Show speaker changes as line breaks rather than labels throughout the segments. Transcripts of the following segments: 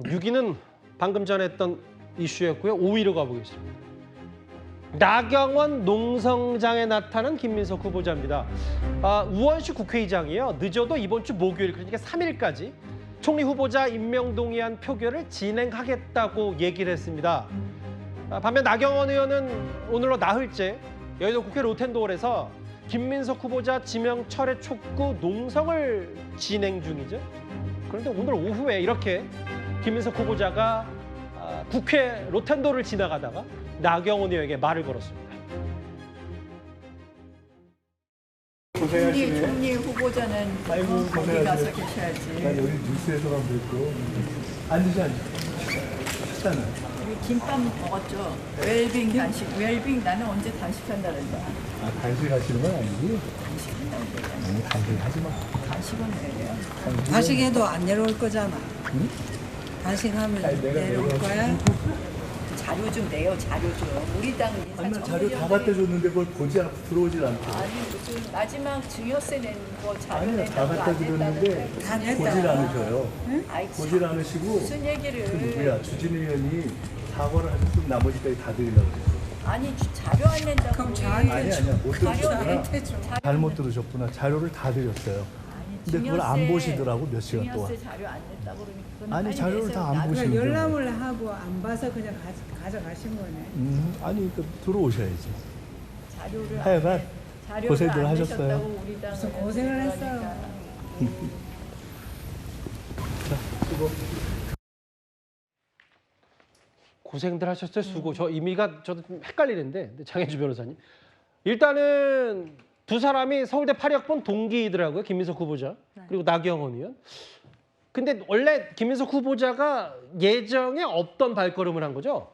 6위는 방금 전에 했던 이슈였고요. 5위로 가보겠습니다. 나경원 농성장에 나타난 김민석 후보자입니다. 우원식 국회의장이요. 늦어도 이번 주 목요일, 그러니까 3일까지 총리 후보자 임명 동의안 표결을 진행하겠다고 얘기를 했습니다. 반면 나경원 의원은 오늘로 나흘째 여의도 국회 로텐도홀에서 김민석 후보자 지명 철회 촉구 농성을 진행 중이죠. 그런데 오늘 오후에 이렇게 김민석 후보자가 국회 로텐도를 지나가다가 나경원 의원에게 말을 걸었습니다.
총리 후보자는 거기 가서 계셔야지.
나 여기 뉴스에서만 뵙고 앉으시 하잖아.
우리 김밥 먹었죠. 웰빙 단식. 웰빙 나는 언제 단식한다는데.
단식 하시는 건 아니지?
단식한다는 얘기야.
아니, 단식 하지 마.
단식은 왜 해요?
단식해도 안 내려올 거잖아.
응?
단식하면
아니, 내가
내려올 거야?
자료 좀 내요. 자료 좀. 우리 당 인사
아니, 나 자료 다 갖다 줬는데 그걸 보지 않고 들어오질 않고.
아니 무슨 마지막 증여세 낸 거 자료
아니요, 다
낸다고
갖다
안
드렸는데
냈다는데.
다 냈다.
보질 않으셔요.
아이,
보질
참,
않으시고
무슨 얘기를.
그 누구야, 주진 의원이 사과를 하셨으면 나머지까지 다 드리려고 그랬어.
아니 자료 안 낸다고.
그럼
우리.
자료
아니야, 못
자료
들으셨구나.
나한테 줘.
잘못 들으셨구나. 자료를 다 드렸어요.
아니,
근데 그걸 안
증여세-
보시더라고, 몇 시간 동안.
증여세 자료 안 냈다고 그러니까 그건
아니,
빨리
자료를
내세요.
다안
나도
보시는
그러니까
거예요.
열람을 하고 안 봐서 그냥 가져가신 거네.
아니, 들어오셔야지.
자료를
하여간
안 내- 자료를
고생들
안
하셨어요.
내셨다고 우리 당은
무슨 고생을 했어요.
그러니까.
수고.
고생들 하셨어요. 수고. 저 의미가 저도 좀 헷갈리는데 장혜주 변호사님. 일단은 두 사람이 서울대 8학번 동기이더라고요. 김민석 후보자 그리고 나경원 의원. 근데 원래 김민석 후보자가 예정에 없던 발걸음을 한 거죠?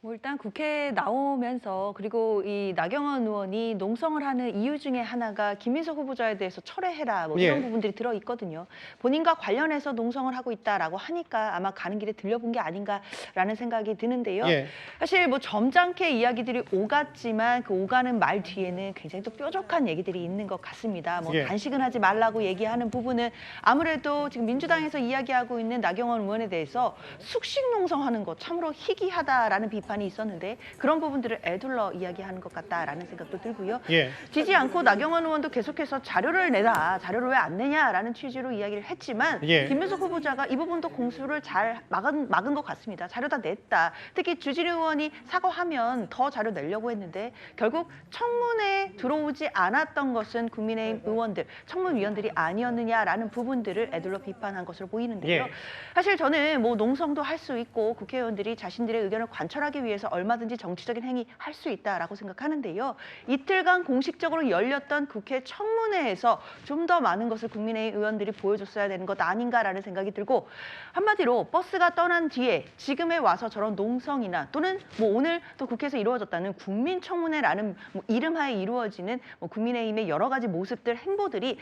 뭐 일단 국회에 나오면서 그리고 이 나경원 의원이 농성을 하는 이유 중에 하나가 김민석 후보자에 대해서 철회해라 뭐 이런
예.
부분들이 들어 있거든요. 본인과 관련해서 농성을 하고 있다라고 하니까 아마 가는 길에 들려본 게 아닌가라는 생각이 드는데요.
예.
사실 뭐 점잖게 이야기들이 오갔지만 그 오가는 말 뒤에는 굉장히 또 뾰족한 얘기들이 있는 것 같습니다. 뭐
예.
단식은 하지 말라고 얘기하는 부분은 아무래도 지금 민주당에서 이야기하고 있는 나경원 의원에 대해서 숙식 농성하는 것 참으로 희귀하다라는 비판이 있었는데 그런 부분들을 애둘러 이야기하는 것 같다라는 생각도 들고요.
예.
지지 않고 나경원 의원도 계속해서 자료를 내라, 자료를 왜 안 내냐라는 취지로 이야기를 했지만
예.
김민석 후보자가 이 부분도 공수를 잘 막은 것 같습니다. 자료 다 냈다. 특히 주진 의원이 사과하면 더 자료 내려고 했는데 결국 청문회에 들어오지 않았던 것은 국민의힘 의원들, 청문위원들이 아니었느냐라는 부분들을 애둘러 비판한 것으로 보이는데요.
예.
사실 저는 뭐 농성도 할 수 있고 국회의원들이 자신들의 의견을 관철하기 위해서 얼마든지 정치적인 행위 할 수 있다라고 생각하는데요. 이틀간 공식적으로 열렸던 국회 청문회에서 좀 더 많은 것을 국민의힘 의원들이 보여줬어야 되는 것 아닌가라는 생각이 들고 한마디로 버스가 떠난 뒤에 지금에 와서 저런 농성이나 또는 뭐 오늘 또 국회에서 이루어졌다는 국민청문회라는 뭐 이름하에 이루어지는 뭐 국민의힘의 여러 가지 모습들, 행보들이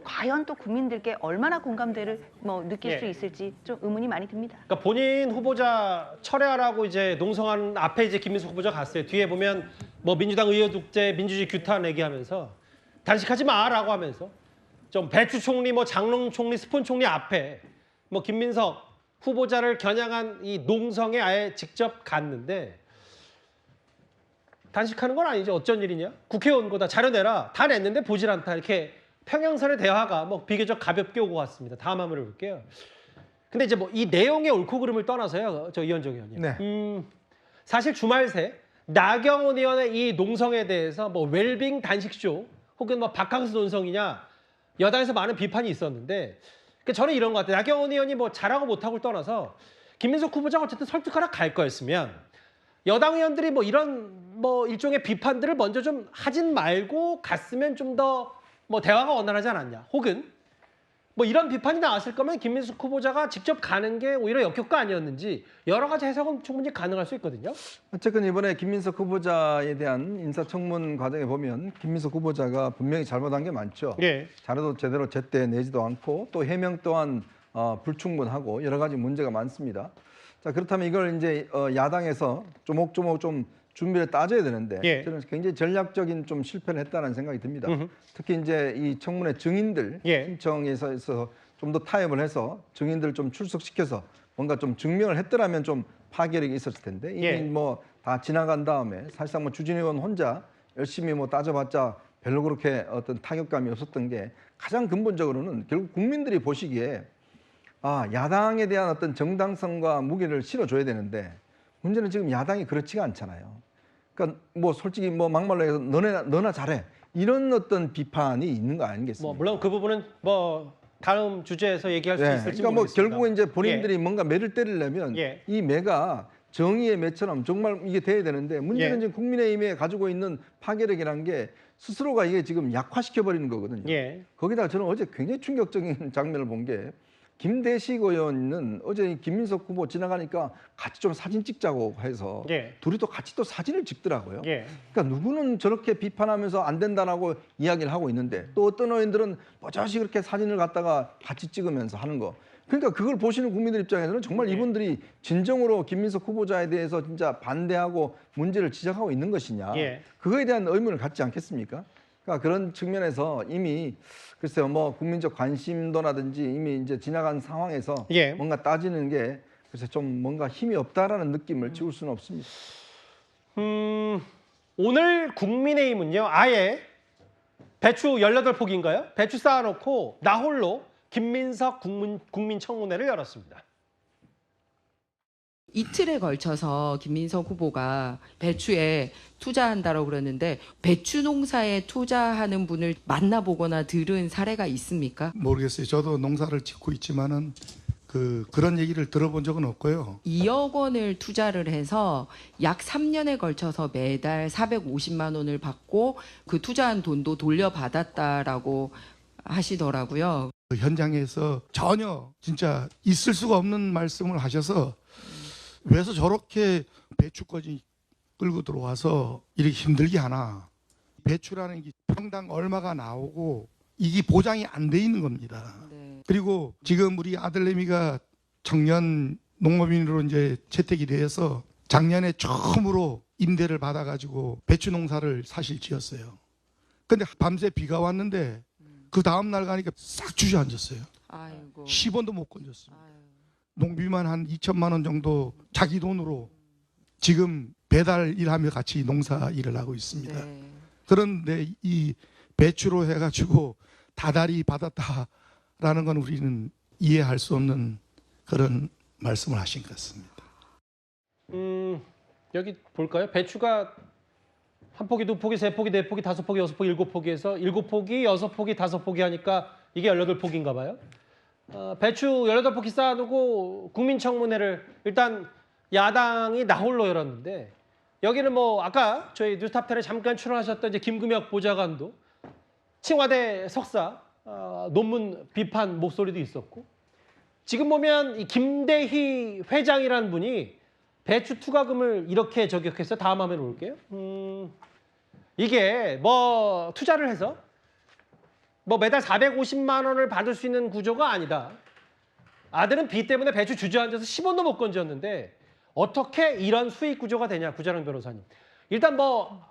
과연 또 국민들께 얼마나 공감대를 뭐 느낄
예.
수 있을지 좀 의문이 많이 듭니다.
그러니까 본인 후보자 철회하라고 이제 농성한 앞에 이제 김민석 후보자 갔어요. 뒤에 보면 뭐 민주당 의회독재, 민주주의 규탄 얘기하면서 단식하지 마라고 하면서 좀 배추 총리, 뭐 장롱 총리, 스폰 총리 앞에 뭐 김민석 후보자를 겨냥한 이 농성에 아예 직접 갔는데 단식하는 건 아니죠. 어쩐 일이냐? 국회의원 거다 자료 내라. 다 냈는데 보질 않다. 이렇게 평양선의 대화가 뭐 비교적 가볍게 오고 갔습니다. 다음 화면을 볼게요. 근데 이제 뭐 이 내용의 옳고 그름을 떠나서요. 저 이현정 의원님.
네.
사실 주말 새 나경원 의원의 이 농성에 대해서 뭐 웰빙 단식쇼 혹은 뭐 바캉스 논성이냐 여당에서 많은 비판이 있었는데 저는 이런 것 같아요. 나경원 의원이 뭐 잘하고 못하고를 떠나서 김민석 후보자가 어쨌든 설득하러 갈 거였으면 여당 의원들이 뭐 이런 뭐 일종의 비판들을 먼저 좀 하진 말고 갔으면 좀 더 뭐 대화가 원활하지 않았냐. 혹은 뭐 이런 비판이 나왔을 거면 김민석 후보자가 직접 가는 게 오히려 역효과 아니었는지 여러 가지 해석은 충분히 가능할 수 있거든요.
어쨌든 이번에 김민석 후보자에 대한 인사청문 과정에 보면 김민석 후보자가 분명히 잘못한 게 많죠.
예.
자료도 제대로 제때 내지도 않고 또 해명 또한 불충분하고 여러 가지 문제가 많습니다. 자, 그렇다면 이걸 이제 야당에서 조목조목 좀 준비를 따져야 되는데
예.
저는 굉장히 전략적인 좀 실패를 했다는 생각이 듭니다. 특히 이제 이 청문회 증인들
예.
신청에서 좀 더 타협을 해서 증인들을 좀 출석시켜서 뭔가 좀 증명을 했더라면 좀 파괴력이 있었을 텐데 이미
예.
뭐 다 지나간 다음에 사실상 뭐 주진우 의원 혼자 열심히 뭐 따져봤자 별로 그렇게 어떤 타격감이 없었던 게 가장 근본적으로는 결국 국민들이 보시기에 야당에 대한 어떤 정당성과 무게를 실어줘야 되는데 문제는 지금 야당이 그렇지가 않잖아요. 그러니까 뭐 솔직히 뭐 막말로 해서 너나 잘해 이런 어떤 비판이 있는 거 아니겠습니까?
뭐 물론 그 부분은 뭐 다음 주제에서 얘기할 수 있을지
그러니까 뭐
모르겠습니다.
결국은 이제 본인들이 뭔가 매를 때리려면
예.
이 매가 정의의 매처럼 정말 이게 돼야 되는데 문제는
예.
지금 국민의힘에 가지고 있는 파괴력이라는 게 스스로가 이게 지금 약화시켜 버리는 거거든요.
예.
거기다 저는 어제 굉장히 충격적인 장면을 본 게 김대식 의원은 어제 김민석 후보 지나가니까 같이 좀 사진 찍자고 해서
예.
둘이 또 같이 또 사진을 찍더라고요.
예.
그러니까 누구는 저렇게 비판하면서 안 된다라고 이야기를 하고 있는데 또 어떤 의원들은 버젓이 그렇게 사진을 갖다가 같이 찍으면서 하는 거. 그러니까 그걸 보시는 국민들 입장에서는 정말
네.
이분들이 진정으로 김민석 후보자에 대해서 진짜 반대하고 문제를 지적하고 있는 것이냐.
예.
그거에 대한 의문을 갖지 않겠습니까? 그러니까 그런 측면에서 이미 글쎄요 뭐 국민적 관심도라든지 이미 이제 지나간 상황에서
예.
뭔가 따지는 게 글쎄 좀 뭔가 힘이 없다라는 느낌을 지울 수는 없습니다.
오늘 국민의힘은요 아예 배추 18포기인가요? 배추 쌓아놓고 나 홀로 김민석 국민청문회를 열었습니다.
이틀에 걸쳐서 김민석 후보가 배추에 투자한다고 그러는데 배추 농사에 투자하는 분을 만나보거나 들은 사례가 있습니까?
모르겠어요. 저도 농사를 짓고 있지만은 그런 얘기를 들어본 적은 없고요.
2억 원을 투자를 해서 약 3년에 걸쳐서 매달 450만 원을 받고 그 투자한 돈도 돌려받았다라고 하시더라고요.
그 현장에서 전혀 진짜 있을 수가 없는 말씀을 하셔서 왜서 저렇게 배추까지 끌고 들어와서 이렇게 힘들게 하나. 배추라는 게 평당 얼마가 나오고 이게 보장이 안 돼 있는 겁니다.
네.
그리고 지금 우리 아들내미가 청년 농업인으로 이제 채택이 돼서 작년에 처음으로 임대를 받아가지고 배추 농사를 사실 지었어요. 근데 밤새 비가 왔는데 그 다음 날 가니까 싹 주저앉았어요.
아이고.
10원도 못 건졌습니다.
아유.
농비만 한 2천만 원 정도 자기 돈으로 지금 배달 일하며 같이 농사 일을 하고 있습니다.
네.
그런데 이 배추로 해가지고 다달이 받았다라는 건 우리는 이해할 수 없는 그런 말씀을 하신 것 같습니다.
여기 볼까요? 배추가 한 포기, 두 포기, 세 포기, 네 포기, 다섯 포기, 여섯 포기, 일곱 포기에서 일곱 포기, 여섯 포기, 다섯 포기 하니까 이게 18포기인가 봐요. 배추 18포기 쌓아두고 국민청문회를 일단 야당이 나홀로 열었는데 여기는 뭐 아까 저희 뉴스탑10에 잠깐 출연하셨던 이제 김금혁 보좌관도 칭화대 석사 논문 비판 목소리도 있었고 지금 보면 이 김대희 회장이라는 분이 배추 투과금을 이렇게 저격했어요. 다음 화면으로 올게요. 이게 뭐 투자를 해서 뭐 매달 450만 원을 받을 수 있는 구조가 아니다. 아들은 비 때문에 배추 주저앉아서 10원도 못 건졌는데 어떻게 이런 수익 구조가 되냐, 구자랑 변호사님. 일단 뭐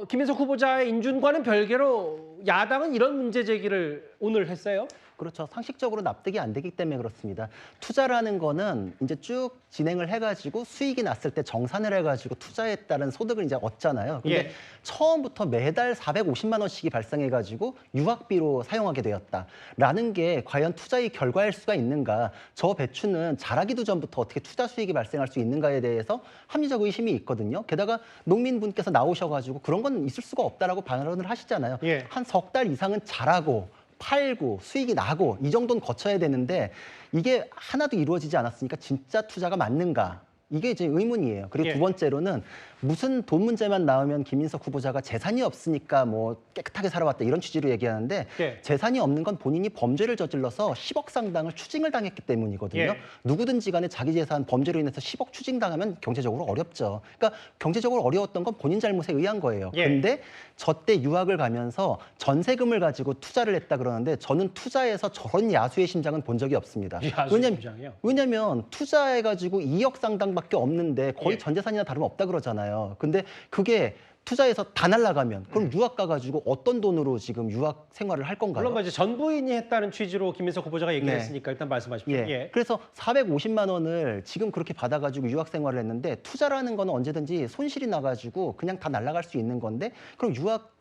김민석 후보자의 인준과는 별개로 야당은 이런 문제 제기를 오늘 했어요.
그렇죠. 상식적으로 납득이 안 되기 때문에 그렇습니다. 투자라는 거는 이제 쭉 진행을 해가지고 수익이 났을 때 정산을 해가지고 투자에 따른 소득을 이제 얻잖아요. 근데
예.
처음부터 매달 450만 원씩이 발생해가지고 유학비로 사용하게 되었다라는 게 과연 투자의 결과일 수가 있는가? 저 배추는 자라기도 전부터 어떻게 투자 수익이 발생할 수 있는가에 대해서 합리적 의심이 있거든요. 게다가 농민분께서 나오셔가지고 그런 건 있을 수가 없다라고 반론을 하시잖아요.
예.
한 석 달 이상은 자라고 팔고 수익이 나고 이 정도는 거쳐야 되는데 이게 하나도 이루어지지 않았으니까 진짜 투자가 맞는가? 이게 이제 의문이에요. 그리고
예.
두 번째로는 무슨 돈 문제만 나오면 김민석 후보자가 재산이 없으니까 뭐 깨끗하게 살아왔다 이런 취지로 얘기하는데
예.
재산이 없는 건 본인이 범죄를 저질러서 10억 상당을 추징을 당했기 때문이거든요.
예.
누구든지 간에 자기 재산 범죄로 인해서 10억 추징당하면 경제적으로 어렵죠. 그러니까 경제적으로 어려웠던 건 본인 잘못에 의한 거예요.
예.
근데 저 때 유학을 가면서 전세금을 가지고 투자를 했다 그러는데 저는 투자해서 저런 야수의 심장은 본 적이 없습니다.
야수의 심장이요?
왜냐면 투자해가지고 2억 상당밖에 없는데 거의
예.
전 재산이나 다름없다 그러잖아요. 근데 그게 투자해서 다 날아가면 그럼 유학 가가지고 어떤 돈으로 지금 유학 생활을 할 건가요?
물론 뭐 이제 전 부인이 했다는 취지로 김민석 후보자가 얘기를
네.
했으니까 일단 말씀하십시오.
예.
예.
그래서 450만 원을 지금 그렇게 받아가지고 유학 생활을 했는데 투자라는 거는 언제든지 손실이 나가지고 그냥 다 날아갈 수 있는 건데 그럼 유학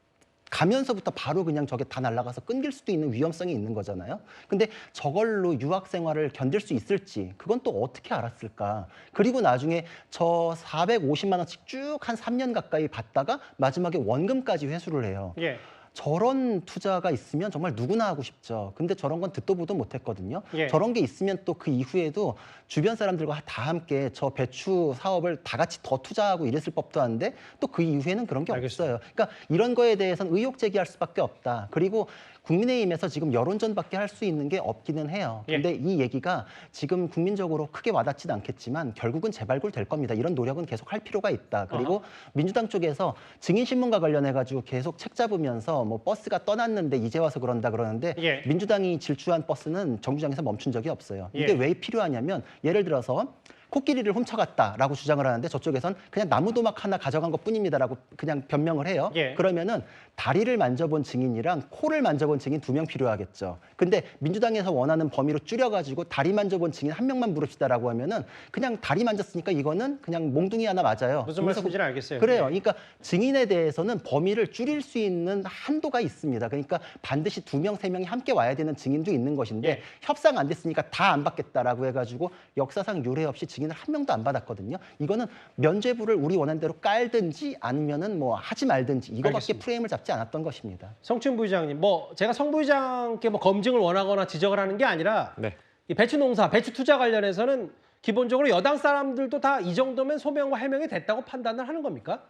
가면서부터 바로 그냥 저게 다 날아가서 끊길 수도 있는 위험성이 있는 거잖아요. 근데 저걸로 유학 생활을 견딜 수 있을지 그건 또 어떻게 알았을까? 그리고 나중에 저 450만 원씩 쭉 한 3년 가까이 받다가 마지막에 원금까지 회수를 해요.
예.
저런 투자가 있으면 정말 누구나 하고 싶죠. 근데 저런 건 듣도 보도 못했거든요.
예.
저런 게 있으면 또 그 이후에도 주변 사람들과 다 함께 저 배추 사업을 다 같이 더 투자하고 이랬을 법도 한데 또 그 이후에는 그런 게
알겠습니다.
없어요. 그러니까 이런 거에 대해서는 의혹 제기할 수밖에 없다. 그리고 국민의힘에서 지금 여론전밖에 할 수 있는 게 없기는 해요.
예.
근데 이 얘기가 지금 국민적으로 크게 와닿지는 않겠지만 결국은 재발굴될 겁니다. 이런 노력은 계속 할 필요가 있다. 그리고 민주당 쪽에서 증인신문과 관련해가지고 계속 책 잡으면서 뭐 버스가 떠났는데 이제 와서 그런다 그러는데
예.
민주당이 질주한 버스는 정류장에서 멈춘 적이 없어요. 이게
예.
왜 필요하냐면 예를 들어서 코끼리를 훔쳐갔다라고 주장을 하는데 저쪽에선 그냥 나무 도막 하나 가져간 것뿐입니다라고 그냥 변명을 해요.
예.
그러면은 다리를 만져본 증인이랑 코를 만져본 증인 2명 필요하겠죠. 근데 민주당에서 원하는 범위로 줄여가지고 다리 만져본 증인 1명만 부릅시다라고 하면은 그냥 다리 만졌으니까 이거는 그냥 몽둥이 하나 맞아요.
무슨 말씀인지는 알겠어요.
그래요.
예.
그러니까 증인에 대해서는 범위를 줄일 수 있는 한도가 있습니다. 그러니까 반드시 2명, 3명이 함께 와야 되는 증인도 있는 것인데
예.
협상 안 됐으니까 다 안 받겠다라고 해가지고 역사상 유례 없이 증인을 1명도 안 받았거든요. 이거는 면죄부를 우리 원하는 대로 깔든지 아니면은 뭐 하지 말든지 이거밖에
알겠습니다.
프레임을 잡지 않았던 것입니다.
성춘 부의장님, 뭐 제가 성 부의장께 뭐 검증을 원하거나 지적을 하는 게 아니라
네.
이 배추 농사, 배추 투자 관련해서는 기본적으로 여당 사람들도 다 이 정도면 소명과 해명이 됐다고 판단을 하는 겁니까?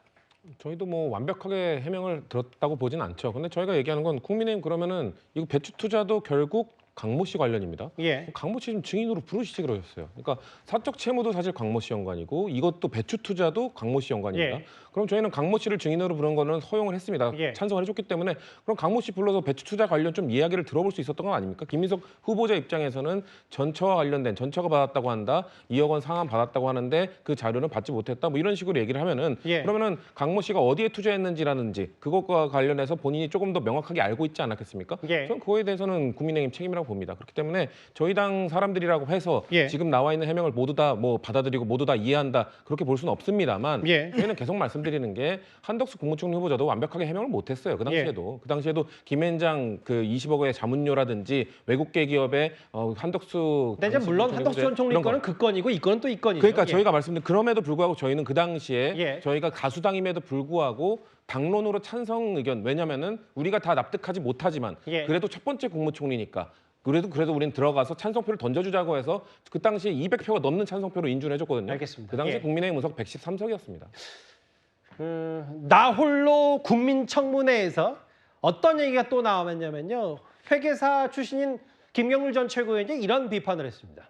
저희도 뭐 완벽하게 해명을 들었다고 보진 않죠. 근데 저희가 얘기하는 건 국민의힘 그러면은 이거 배추 투자도 결국 강모 씨 관련입니다.
예.
강모 씨 좀 증인으로 부르시지 그러셨어요. 그러니까 사적 채무도 사실 강모 씨 연관이고 이것도 배추 투자도 강모 씨 연관입니다.
예.
그럼 저희는 강모 씨를 증인으로 부른 거는 허용을 했습니다.
예.
찬성을 해줬기 때문에 그럼 강모 씨 불러서 배추 투자 관련 좀 이야기를 들어볼 수 있었던 건 아닙니까? 김민석 후보자 입장에서는 전처와 관련된 전처가 받았다고 한다, 2억 원 상환 받았다고 하는데 그 자료는 받지 못했다, 뭐 이런 식으로 얘기를 하면은
예.
그러면은 강모 씨가 어디에 투자했는지라든지 그것과 관련해서 본인이 조금 더 명확하게 알고 있지 않았겠습니까?
예.
저는 그거에 대해서는 국민의힘 책임이라고 봅니다. 그렇기 때문에 저희 당 사람들이라고 해서
예.
지금 나와 있는 해명을 모두 다 뭐 받아들이고 모두 다 이해한다 그렇게 볼 수는 없습니다만
예.
저희는 계속 말씀드리는 게 한덕수 국무총리 후보자도 완벽하게 해명을 못했어요. 그 당시에도 그 당시에도 김앤장 그 20억의 자문료라든지 외국계 기업의 한덕수
근데 이제 물론
국무총리
한덕수
후보자
전 총리
이런 거.
거는 그 건이고 이 건은 또 이 건이죠.
그러니까
예.
저희가 말씀드린 그럼에도 불구하고 저희는 그 당시에
예.
저희가 가수당임에도 불구하고 당론으로 찬성 의견 왜냐면은 우리가 다 납득하지 못하지만
예.
그래도 첫 번째 국무총리니까 그래도 우리는 들어가서 찬성표를 던져주자고 해서 그 당시에 200표가 넘는 찬성표로 인준해 줬거든요.
알겠습니다.
그 당시
예.
국민의힘 의석 113석이었습니다.
나 홀로 국민청문회에서 어떤 얘기가 또 나왔냐면요. 회계사 출신인 김경률 전 최고위원이 이런 비판을 했습니다.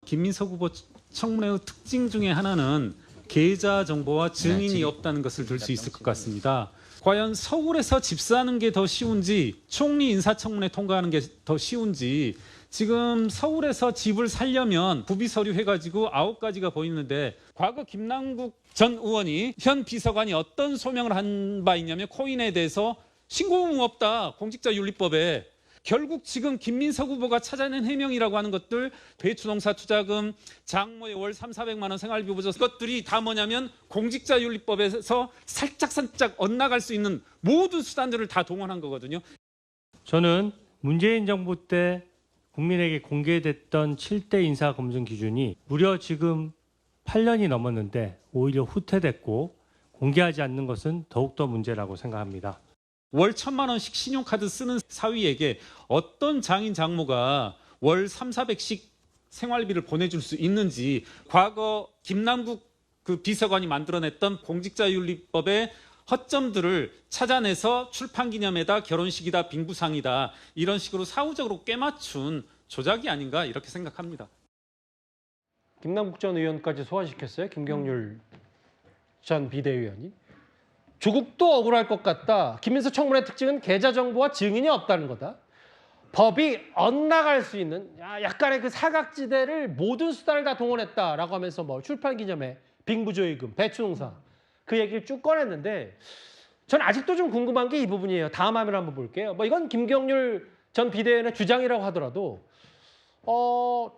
김민석 후보 청문회의 특징 중에 하나는 계좌 정보와 증인이 없다는 것을 들 수 있을 것 같습니다. 과연 서울에서 집 사는 게 더 쉬운지 총리 인사청문회 통과하는 게 더 쉬운지 지금 서울에서 집을 살려면 구비 서류 해가지고 9가지가 보이는데 과거 김남국 전 의원이 현 비서관이 어떤 소명을 한 바 있냐면 코인에 대해서 신고 의무 없다 공직자윤리법에 결국 지금 김민석 후보가 찾아낸 해명이라고 하는 것들 배추농사 투자금, 장모의 월 300~400만 원 생활비 보조 것들이 다 뭐냐면 공직자윤리법에서 살짝 엇나갈 수 있는 모든 수단들을 다 동원한 거거든요.
저는 문재인 정부 때 국민에게 공개됐던 7대 인사 검증 기준이 무려 지금 8년이 넘었는데 오히려 후퇴됐고 공개하지 않는 것은 더욱더 문제라고 생각합니다.
월 1,000만 원씩 신용카드 쓰는 사위에게 어떤 장인 장모가 월 300~400씩 생활비를 보내줄 수 있는지 과거 김남국 그 비서관이 만들어냈던 공직자윤리법의 허점들을 찾아내서 출판기념회다 결혼식이다 빙부상이다 이런 식으로 사후적으로 꿰맞춘 조작이 아닌가 이렇게 생각합니다.
김남국 전 의원까지 소환시켰어요. 김경률 전 비대위원이. 조국도 억울할 것 같다. 김민석 청문회 특징은 계좌 정보와 증인이 없다는 거다. 법이 엇나갈 수 있는 약간의 그 사각지대를 모든 수단을 다 동원했다라고 하면서 뭐 출판기념회, 빙부조의금, 배추농사 그 얘기를 쭉 꺼냈는데 전 아직도 좀 궁금한 게 이 부분이에요. 다음 화면 한번 볼게요. 뭐 이건 김경률 전 비대위원의 주장이라고 하더라도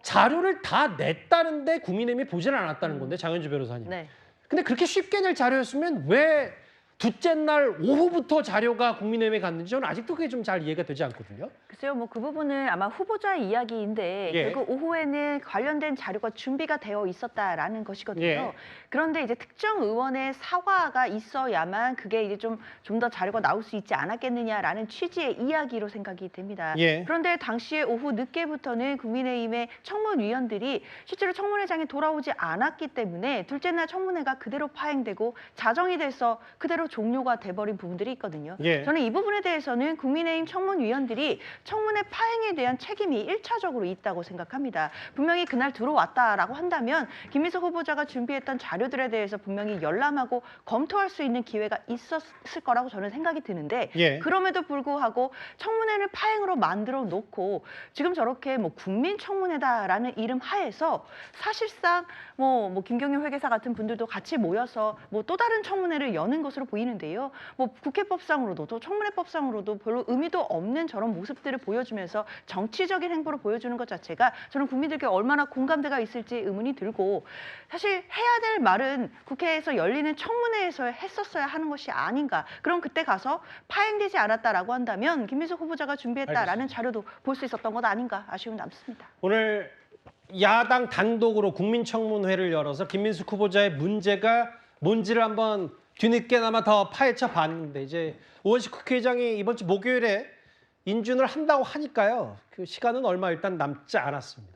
자료를 다 냈다는데 국민의힘이 보질 않았다는 건데 장현주 변호사님.
네.
근데 그렇게 쉽게 낼 자료였으면 왜 둘째 날 오후부터 자료가 국민의힘에 갔는지 저는 아직도 그게 좀 잘 이해가 되지 않거든요.
글쎄요, 뭐 그 부분은 아마 후보자의 이야기인데
예.
결국 오후에는 관련된 자료가 준비가 되어 있었다라는 것이거든요.
예.
그런데 이제 특정 의원의 사과가 있어야만 그게 이제 좀 더 자료가 나올 수 있지 않았겠느냐라는 취지의 이야기로 생각이 됩니다.
예.
그런데 당시에 오후 늦게부터는 국민의힘의 청문위원들이 실제로 청문회장에 돌아오지 않았기 때문에 둘째 날 청문회가 그대로 파행되고 자정이 돼서 그대로 종료가 돼버린 부분들이 있거든요.
예.
저는 이 부분에 대해서는 국민의힘 청문위원들이 청문회 파행에 대한 책임이 1차적으로 있다고 생각합니다. 분명히 그날 들어왔다라고 한다면 김민석 후보자가 준비했던 자료들에 대해서 분명히 열람하고 검토할 수 있는 기회가 있었을 거라고 저는 생각이 드는데
예.
그럼에도 불구하고 청문회를 파행으로 만들어 놓고 지금 저렇게 뭐 국민청문회다라는 이름 하에서 사실상 뭐 김경률 회계사 같은 분들도 같이 모여서 뭐 또 다른 청문회를 여는 것으로 보이는데요. 뭐 국회법상으로도 또 청문회법상으로도 별로 의미도 없는 저런 모습들을 보여주면서 정치적인 행보를 보여주는 것 자체가 저는 국민들께 얼마나 공감대가 있을지 의문이 들고 사실 해야 될 말은 국회에서 열리는 청문회에서 했었어야 하는 것이 아닌가. 그럼 그때 가서 파행되지 않았다라고 한다면 김민석 후보자가 준비했다라는 자료도 볼 수 있었던 것 아닌가 아쉬움이 남습니다.
오늘 야당 단독으로 국민청문회를 열어서 김민석 후보자의 문제가 뭔지를 한번 뒤늦게나마 더 파헤쳐 봤는데 이제 우원식 국회의장이 이번 주 목요일에 인준을 한다고 하니까요. 그 시간은 얼마 일단 남지 않았습니다.